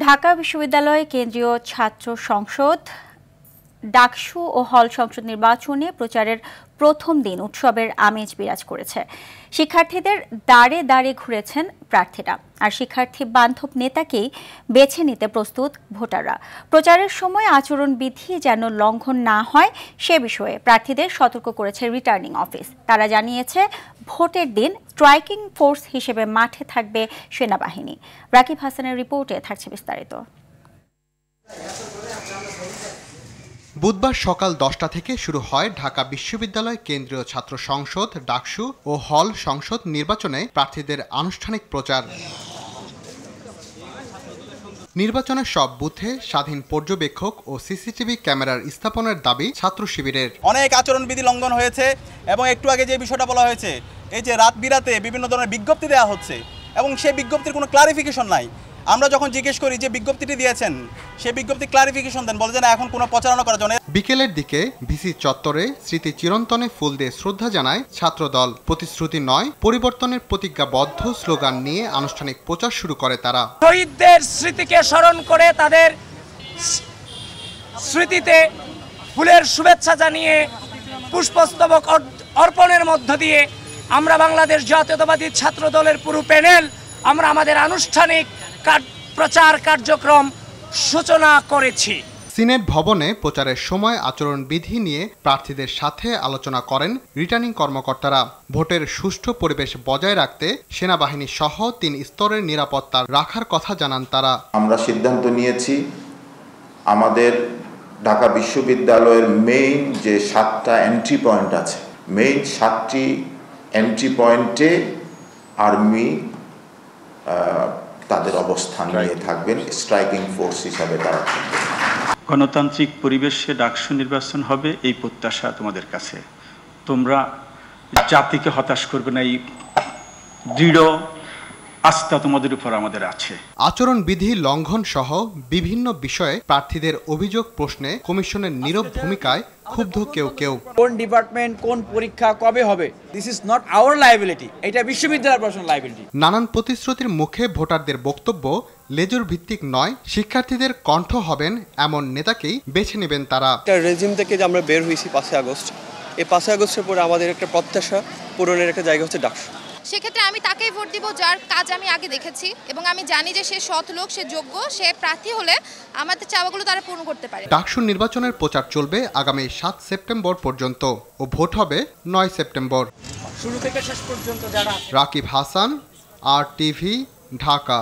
ঢাকা বিশ্ববিদ্যালয় কেন্দ্রীয় ছাত্র সংসদ ডাকসু ও হল সংসদ নির্বাচনে প্রচারের প্রথম দিন উৎসবের আমেজ বিরাজ করেছে। শিক্ষার্থীদের দাঁড়ে দাঁড়ে ঘুরেছেন প্রার্থীরা, আর শিক্ষার্থী বান্ধব নেতাকেই বেছে নিতে প্রস্তুত ভোটাররা। প্রচারের সময় আচরণবিধি যেন লঙ্ঘন না হয় সে বিষয়ে প্রার্থীদের সতর্ক করেছে রিটার্নিং অফিস। তারা জানিয়েছে, ভোটের দিন স্ট্রাইকিং ফোর্স হিসেবে মাঠে থাকবে সেনাবাহিনী। রাকিব হাসানের রিপোর্টে থাকছে বিস্তারিত। বুধবার সকাল 10টা থেকে শুরু হয় ঢাকা বিশ্ববিদ্যালয় কেন্দ্রীয় ছাত্র সংসদ ডাকসু ও হল সংসদ নির্বাচনে প্রার্থীদের আনুষ্ঠানিক প্রচার। নির্বাচনের সব বুথে স্বাধীন পর্যবেক্ষক ও সিসিটিভি ক্যামেরার স্থাপনের দাবি ছাত্র শিবিরের। অনেক আচরণবিধি লঙ্ঘন হয়েছে এবং একটু আগে যে বিষয়টা বলা হয়েছে, এই যে রাত বিরাতে বিভিন্ন ধরনের বিজ্ঞপ্তি দেওয়া হচ্ছে এবং সেই বিজ্ঞপ্তির কোনো ক্লারিফিকেশন নাই। আমরা যখন জিজ্ঞেস করি যে বিজ্ঞপ্তিটি দিয়েছেন, সেই বিজ্ঞপ্তি ক্লারিফিকেশন দেন, বলে যে না এখন কোনো প্রচারণা করার জন্য। বিকেলের দিকে ভিসি চত্বরে স্মৃতি চিরন্তনে ফুল দিয়ে শ্রদ্ধা জানায় ছাত্রদল। প্রতিশ্রুতি নয়, পরিবর্তনের প্রতিজ্ঞাবদ্ধ স্লোগান নিয়ে আনুষ্ঠানিক প্রচার শুরু করে তারা। শহীদদের স্মৃতিকে স্মরণ করে তাদের স্মৃতিতে ফুলের শুভেচ্ছা জানিয়ে পুষ্পস্তবক অর্পণের মধ্য দিয়ে আমরা বাংলাদেশ জাতীয়তাবাদী ছাত্র দলের পুরো প্যানেল আমরা আমাদের আনুষ্ঠানিক প্রচার কার্যক্রম সূচনা করেছি। সিনেট ভবনে প্রচারের সময় আচরণবিধি নিয়ে প্রার্থীদের সাথে আলোচনা করেন রিটার্নিং কর্মকর্তারা। ভোটের সুষ্ঠু পরিবেশ বজায় রাখতে সেনাবাহিনী সহ 3 স্তরের নিরাপত্তা রাখার কথা জানান তারা। আমরা সিদ্ধান্ত নিয়েছি আমাদের ঢাকা বিশ্ববিদ্যালয়ের মেইন যে 7টা এন্ট্রি পয়েন্ট আছে, মেইন 7টি এন্ট্রি পয়েন্টে আর্মি তাদের অবস্থান নিয়ে থাকবেন, স্ট্রাইকিং ফোর্স হিসাবে তারা থাকবেন। গণতান্ত্রিক পরিবেশে ডাকসু নির্বাচন হবে এই প্রত্যাশা তোমাদের কাছে। তোমরা জাতিকে হতাশ করবে না, এই দৃঢ় আস্থা তোমাদের উপর আমাদের আছে। আচরণবিধি লঙ্ঘন সহ বিভিন্ন বিষয়ে প্রার্থীদের অভিযোগ প্রশ্নে কমিশনের নীরব ভূমিকায় ক্ষুব্ধ কেউ কেউ। কোন ডিপার্টমেন্ট কোন পরীক্ষা কবে হবে, this is not our liability, এটা বিশ্ববিদ্যালয়ের প্রশাসনের লায়াবিলিটি। নানান প্রতিশ্রুতির মুখে ভোটারদের বক্তব্য লেজুর ভিত্তিক নয়, শিক্ষার্থীদের কণ্ঠ হবেন এমন নেতাকেই বেছে নেবেন তারা। একটা রেজিম থেকে যে আমরা বের হয়েছি 5 আগস্ট, এই 5 আগস্টের পরে আমাদের একটা প্রত্যাশা পূরণের একটা জায়গা হচ্ছে ডাকসু। সেক্ষেত্রে আমি তাকেই ভোট দিব যার কাজ আমি আগে দেখেছি এবং আমি জানি যে সে সৎ লোক, সে যোগ্য, সে প্রার্থী হলে আমাদের চাওয়াগুলো তারা পূরণ করতে পারে। ডাকসু নির্বাচনের প্রচার চলবে আগামী 7 সেপ্টেম্বর পর্যন্ত ও ভোট হবে 9 সেপ্টেম্বর। শুরু থেকে শেষ পর্যন্ত যারা। রাকিব হাসান, RTV, ঢাকা।